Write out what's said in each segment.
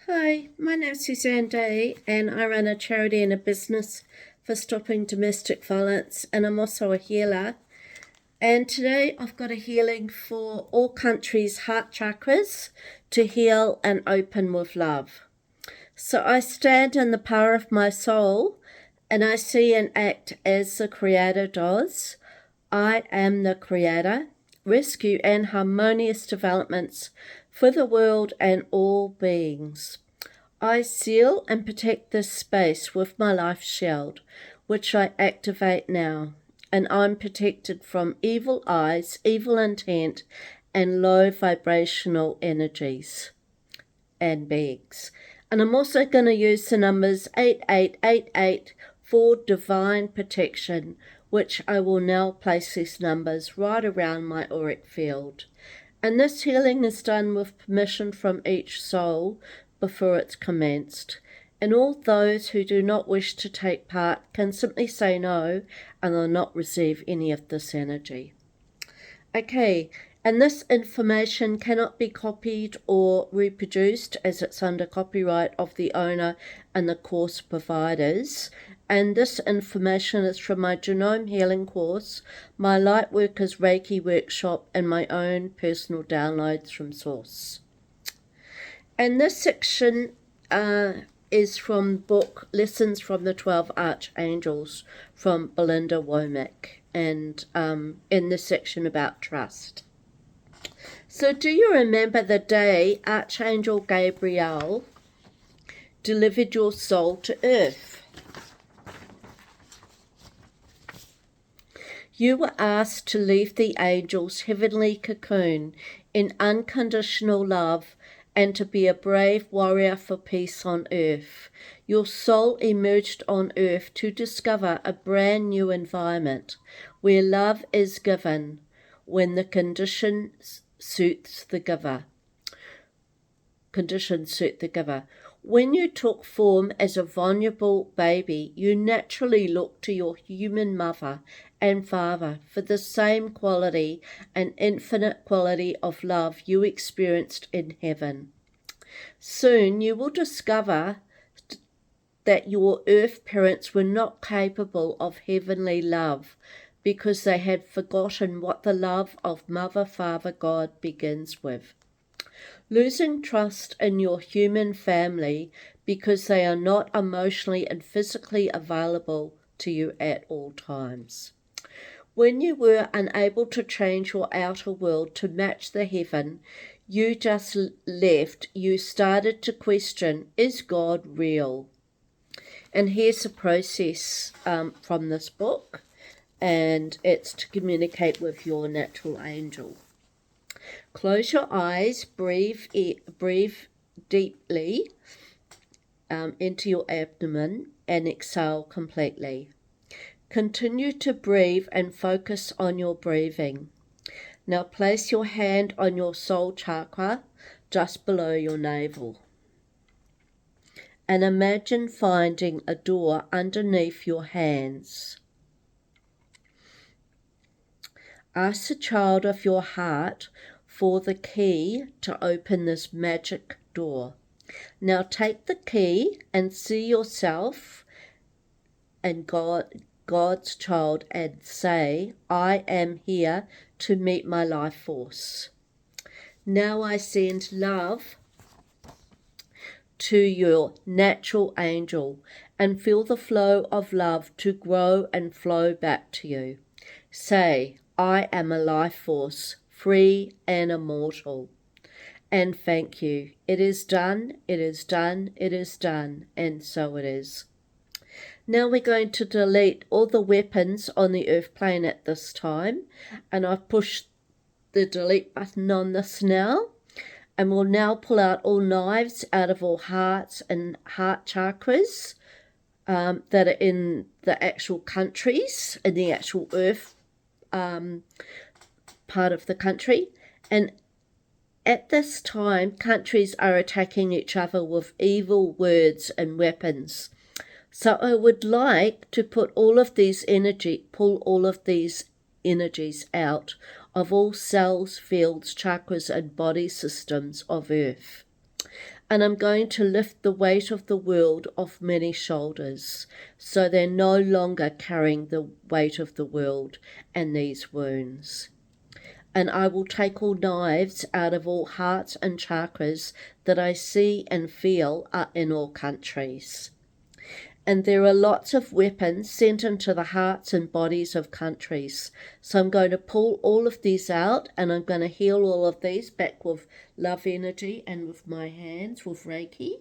Hi, my name's Suzanne Day and I run a charity and a business for stopping domestic violence, and I'm also a healer. And today I've got a healing for all countries' heart chakras to heal and open with love. So I stand in the power of my soul and I see and act as the Creator does. I am the Creator, rescue and harmonious developments for the world and all beings. I seal and protect this space with my life shield, which I activate now, and I'm protected from evil eyes, evil intent, and low vibrational energies and beings. And I'm also going to use the numbers 8888 for divine protection, which I will now place these numbers right around my auric field. And this healing is done with permission from each soul before it's commenced. And all those who do not wish to take part can simply say no and will not receive any of this energy. Okay, and this information cannot be copied or reproduced as it's under copyright of the owner and the course providers. And this information is from my Genome Healing course, my Lightworkers Reiki workshop, and my own personal downloads from Source. And this section is from the book Lessons from the 12 Archangels from Belinda Womack, and in this section about trust. So do you remember the day Archangel Gabriel delivered your soul to earth? You were asked to leave the angels' heavenly cocoon in unconditional love and to be a brave warrior for peace on earth. Your soul emerged on earth to discover a brand new environment where love is given when the conditions suit the giver. When you took form as a vulnerable baby, you naturally looked to your human mother and father for the same quality and infinite quality of love you experienced in heaven. Soon you will discover that your earth parents were not capable of heavenly love because they had forgotten what the love of Mother, Father, God begins with. Losing trust in your human family because they are not emotionally and physically available to you at all times. When you were unable to change your outer world to match the heaven you just left, you started to question, is God real? And here's a process from this book, and it's to communicate with your natural angel. Close your eyes, breathe deeply into your abdomen and exhale completely. Continue to breathe and focus on your breathing. Now place your hand on your soul chakra just below your navel. And imagine finding a door underneath your hands. Ask the child of your heart for the key to open this magic door. Now take the key and see yourself and God's child and say, I am here to meet my life force. Now I send love to your natural angel and feel the flow of love to grow and flow back to you. Say, I am a life force, free and immortal. And thank you. It is done, it is done, it is done, and so it is. Now we're going to delete all the weapons on the earth plane at this time, and I've pushed the delete button on this now, and we'll now pull out all knives out of all hearts and heart chakras that are in the actual countries, in the actual earth part of the country. And at this time, countries are attacking each other with evil words and weapons. So I would like to pull all of these energies out of all cells, fields, chakras, and body systems of earth. And I'm going to lift the weight of the world off many shoulders, so they're no longer carrying the weight of the world and these wounds. And I will take all knives out of all hearts and chakras that I see and feel are in all countries. And there are lots of weapons sent into the hearts and bodies of countries. So I'm going to pull all of these out, and I'm going to heal all of these back with love energy and with my hands, with Reiki.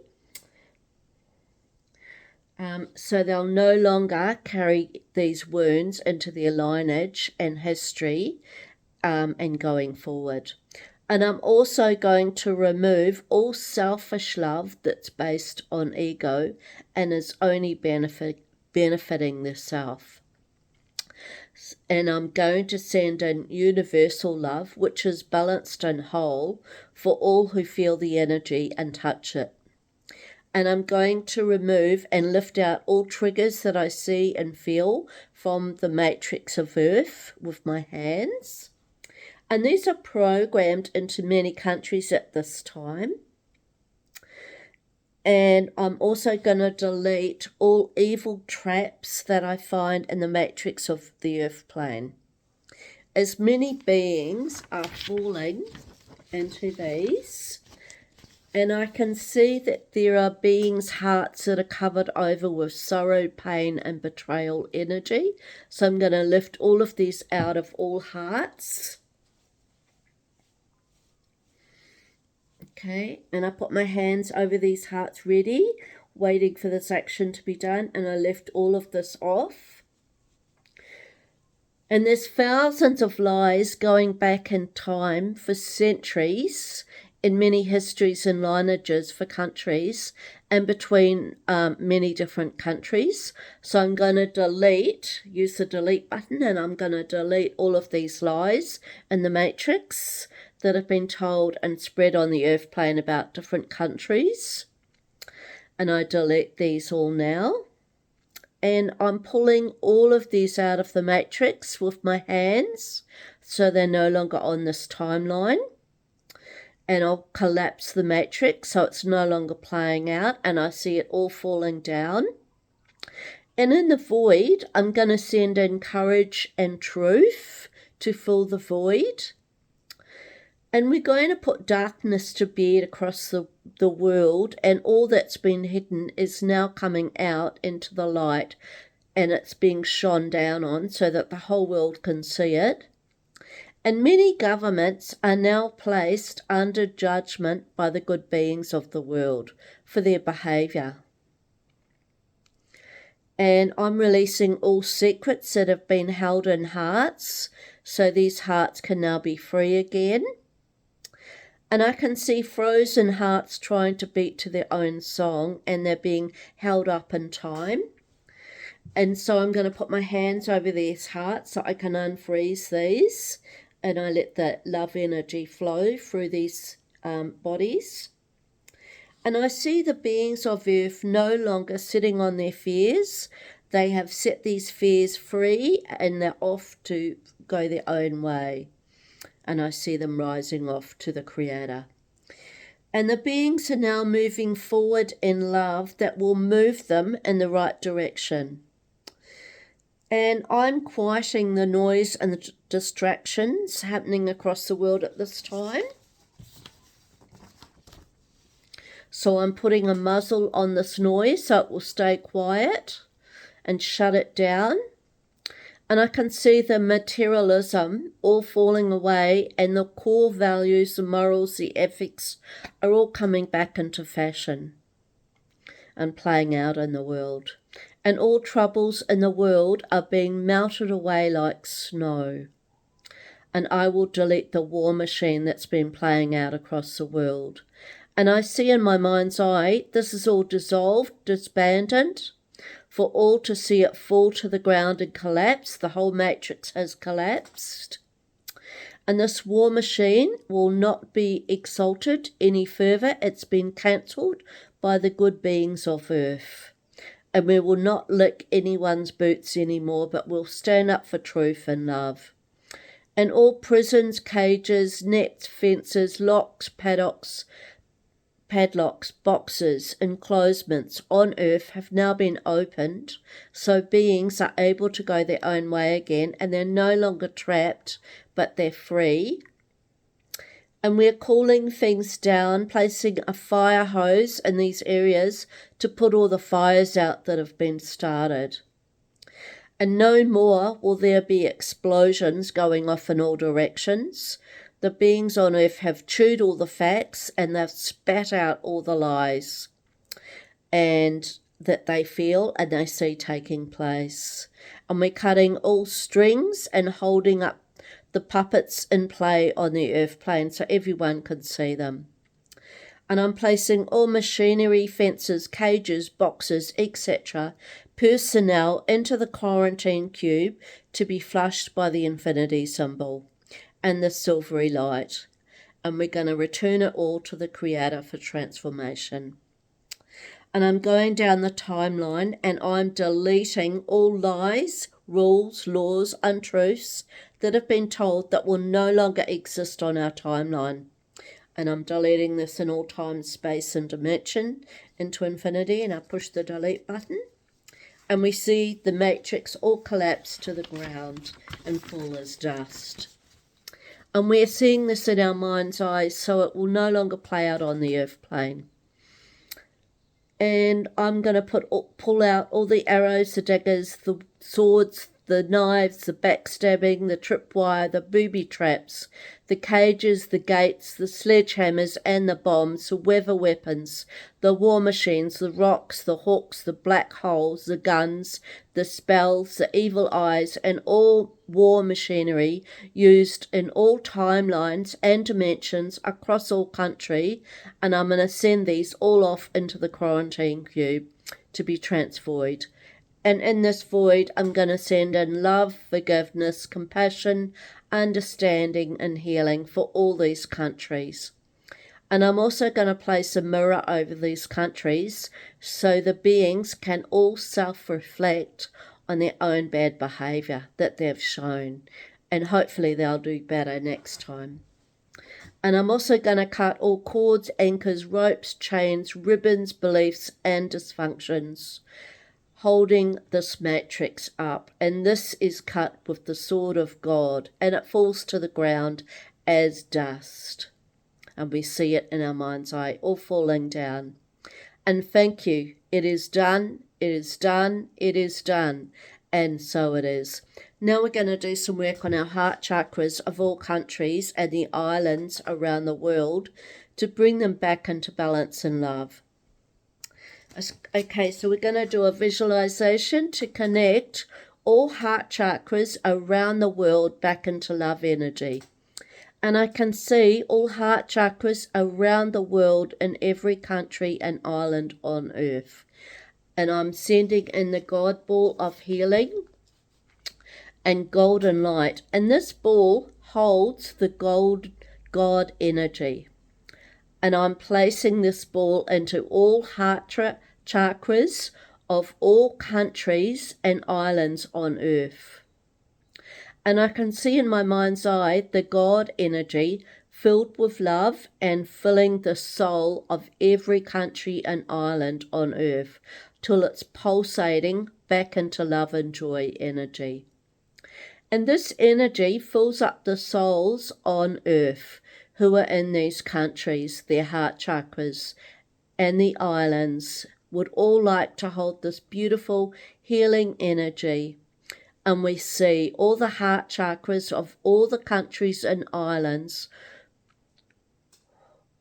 So they'll no longer carry these wounds into their lineage and history and going forward. And I'm also going to remove all selfish love that's based on ego and is only benefiting the self. And I'm going to send in universal love, which is balanced and whole, for all who feel the energy and touch it. And I'm going to remove and lift out all triggers that I see and feel from the matrix of Earth with my hands. And these are programmed into many countries at this time. And I'm also going to delete all evil traps that I find in the matrix of the earth plane. As many beings are falling into these, and I can see that there are beings' hearts that are covered over with sorrow, pain, and betrayal energy. So I'm going to lift all of these out of all hearts. Okay, and I put my hands over these hearts ready, waiting for this action to be done, and I lift all of this off. And there's thousands of lies going back in time for centuries in many histories and lineages for countries and between many different countries. So I'm going to use the delete button, and I'm going to delete all of these lies in the matrix that have been told and spread on the earth plane about different countries. And I delete these all now. And I'm pulling all of these out of the matrix with my hands, so they're no longer on this timeline. And I'll collapse the matrix so it's no longer playing out, and I see it all falling down. And in the void, I'm going to send in courage and truth to fill the void. And we're going to put darkness to bed across the world, and all that's been hidden is now coming out into the light, and it's being shone down on so that the whole world can see it. And many governments are now placed under judgment by the good beings of the world for their behaviour. And I'm releasing all secrets that have been held in hearts, so these hearts can now be free again. And I can see frozen hearts trying to beat to their own song, and they're being held up in time. And so I'm going to put my hands over these hearts so I can unfreeze these, and I let the love energy flow through these bodies. And I see the beings of earth no longer sitting on their fears. They have set these fears free, and they're off to go their own way. And I see them rising off to the Creator. And the beings are now moving forward in love that will move them in the right direction. And I'm quieting the noise and the distractions happening across the world at this time. So I'm putting a muzzle on this noise so it will stay quiet and shut it down. And I can see the materialism all falling away, and the core values, the morals, the ethics are all coming back into fashion and playing out in the world. And all troubles in the world are being melted away like snow. And I will delete the war machine that's been playing out across the world. And I see in my mind's eye, this is all dissolved, disbanded, for all to see it fall to the ground and collapse. The whole matrix has collapsed. And this war machine will not be exalted any further. It's been cancelled by the good beings of earth. And we will not lick anyone's boots anymore, but we'll stand up for truth and love. And all prisons, cages, nets, fences, locks, padlocks padlocks, boxes, enclosements on earth have now been opened, so beings are able to go their own way again, and they're no longer trapped, but they're free. And we're cooling things down, placing a fire hose in these areas to put all the fires out that have been started. And no more will there be explosions going off in all directions. The beings on earth have chewed all the facts and they've spat out all the lies and that they feel and they see taking place. And we're cutting all strings and holding up the puppets in play on the earth plane so everyone can see them. And I'm placing all machinery, fences, cages, boxes, etc., personnel into the quarantine cube to be flushed by the infinity symbol and the silvery light. And we're going to return it all to the Creator for transformation. And I'm going down the timeline and I'm deleting all lies, rules, laws, untruths that have been told that will no longer exist on our timeline. And I'm deleting this in all time, space and dimension into infinity, and I push the delete button. And we see the matrix all collapse to the ground and fall as dust. And we're seeing this in our mind's eye, so it will no longer play out on the earth plane. And I'm going to pull out all the arrows, the daggers, the swords, the knives, the backstabbing, the tripwire, the booby traps, the cages, the gates, the sledgehammers and the bombs, the weather weapons, the war machines, the rocks, the hawks, the black holes, the guns, the spells, the evil eyes, and all war machinery used in all timelines and dimensions across all country, and I'm going to send these all off into the quarantine cube to be transvoid. And in this void, I'm going to send in love, forgiveness, compassion, understanding, and healing for all these countries. And I'm also going to place a mirror over these countries so the beings can all self-reflect on their own bad behaviour that they've shown. And hopefully they'll do better next time. And I'm also going to cut all cords, anchors, ropes, chains, ribbons, beliefs, and dysfunctions holding this matrix up, and this is cut with the sword of God, and it falls to the ground as dust, and we see it in our mind's eye all falling down. And thank you, it is done, it is done, it is done, and so it is. Now we're going to do some work on our heart chakras of all countries and the islands around the world to bring them back into balance and love. Okay, so we're going to do a visualization to connect all heart chakras around the world back into love energy. And I can see all heart chakras around the world in every country and island on earth. And I'm sending in the God ball of healing and golden light. And this ball holds the God energy. And I'm placing this ball into all heart chakras of all countries and islands on earth. And I can see in my mind's eye the God energy filled with love and filling the soul of every country and island on earth till it's pulsating back into love and joy energy. And this energy fills up the souls on earth who are in these countries, their heart chakras, and the islands would all like to hold this beautiful healing energy. And we see all the heart chakras of all the countries and islands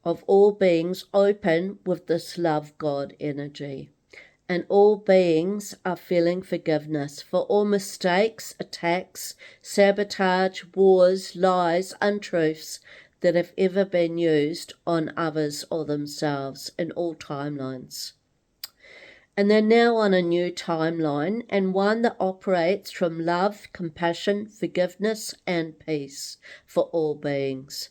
of all beings open with this love God energy. And all beings are feeling forgiveness for all mistakes, attacks, sabotage, wars, lies, untruths that have ever been used on others or themselves in all timelines. And they're now on a new timeline, and one that operates from love, compassion, forgiveness, and peace for all beings.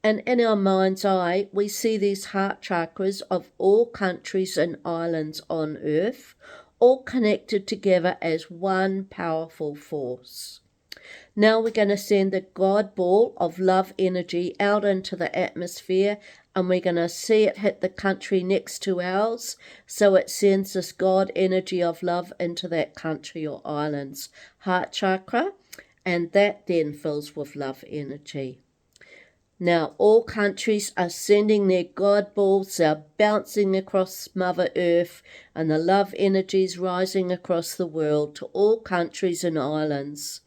And in our mind's eye, we see these heart chakras of all countries and islands on earth, all connected together as one powerful force. Now we're going to send the God ball of love energy out into the atmosphere and we're going to see it hit the country next to ours, so it sends this God energy of love into that country or island's heart chakra, and that then fills with love energy. Now all countries are sending their God balls, they're bouncing across Mother Earth, and the love energies rising across the world to all countries and islands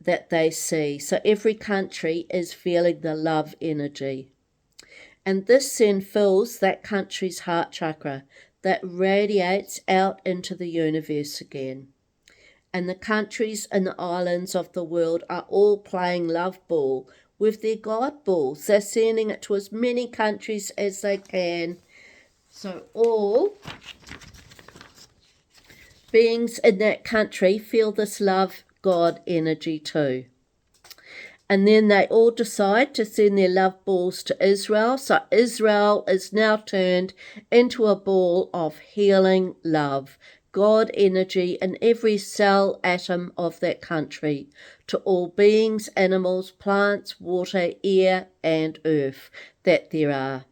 that they see. So every country is feeling the love energy. And this then fills that country's heart chakra that radiates out into the universe again. And the countries and the islands of the world are all playing love ball with their God balls. They're sending it to as many countries as they can. So all beings in that country feel this love God energy too. And then they all decide to send their love balls to Israel. So Israel is now turned into a ball of healing love, God energy in every cell atom of that country, to all beings, animals, plants, water, air, and earth that there are.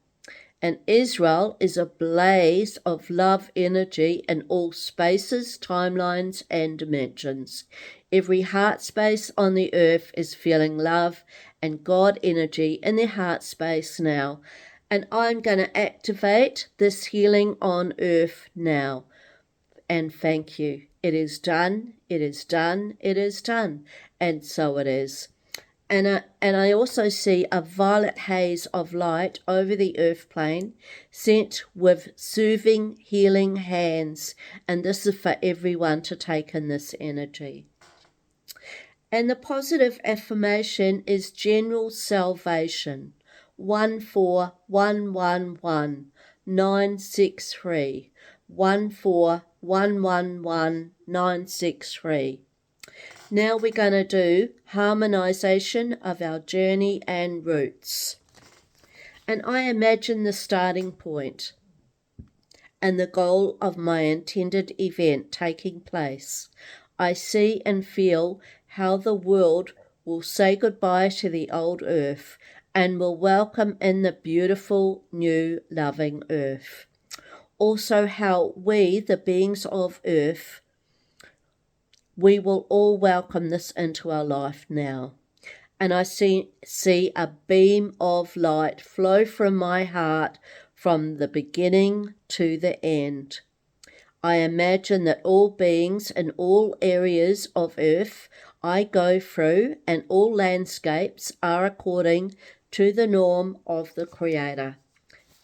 And Israel is a blaze of love energy in all spaces, timelines, and dimensions. Every heart space on the earth is feeling love and God energy in their heart space now. And I'm going to activate this healing on earth now. And thank you. It is done, it is done, it is done. And so it is. And I also see a violet haze of light over the earth plane sent with soothing, healing hands. And this is for everyone to take in this energy. And the positive affirmation is general salvation. 14111 14111 Now we're going to do harmonization of our journey and roots. And I imagine the starting point and the goal of my intended event taking place. I see and feel how the world will say goodbye to the old earth and will welcome in the beautiful, new, loving earth. Also how we, the beings of earth, we will all welcome this into our life now. And I see a beam of light flow from my heart from the beginning to the end. I imagine that all beings in all areas of earth I go through and all landscapes are according to the norm of the Creator.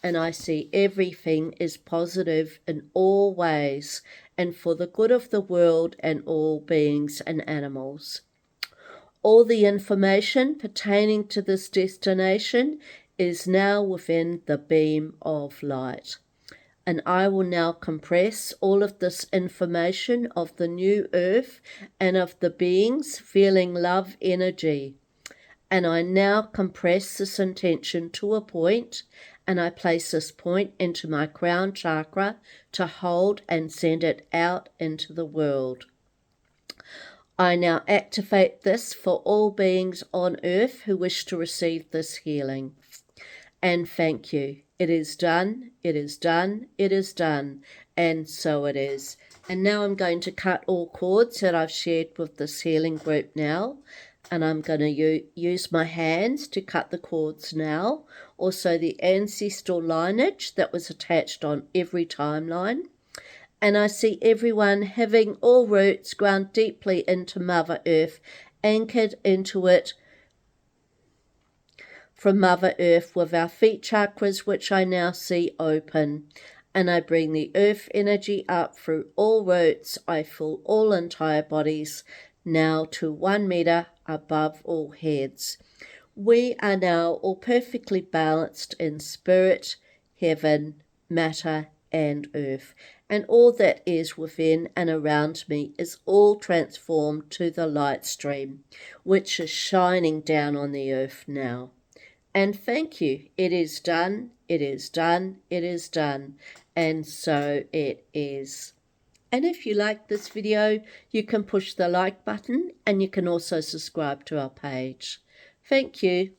And I see everything is positive in all ways and for the good of the world and all beings and animals. All the information pertaining to this destination is now within the beam of light. And I will now compress all of this information of the new earth and of the beings feeling love energy. And I now compress this intention to a point, and I place this point into my crown chakra to hold and send it out into the world. I now activate this for all beings on earth who wish to receive this healing. And thank you. It is done, it is done, it is done, and so it is. And now I'm going to cut all cords that I've shared with this healing group now. And I'm going to use my hands to cut the cords now. Also the ancestral lineage that was attached on every timeline. And I see everyone having all roots ground deeply into Mother Earth, anchored into it from Mother Earth with our feet chakras, which I now see open. And I bring the earth energy up through all roots. I fill all entire bodies now to 1 meter above all heads. We are now all perfectly balanced in spirit, heaven, matter, and earth. And all that is within and around me is all transformed to the light stream, which is shining down on the earth now. And thank you. It is done, it is done, it is done. And so it is. And if you like this video, you can push the like button and you can also subscribe to our page. Thank you.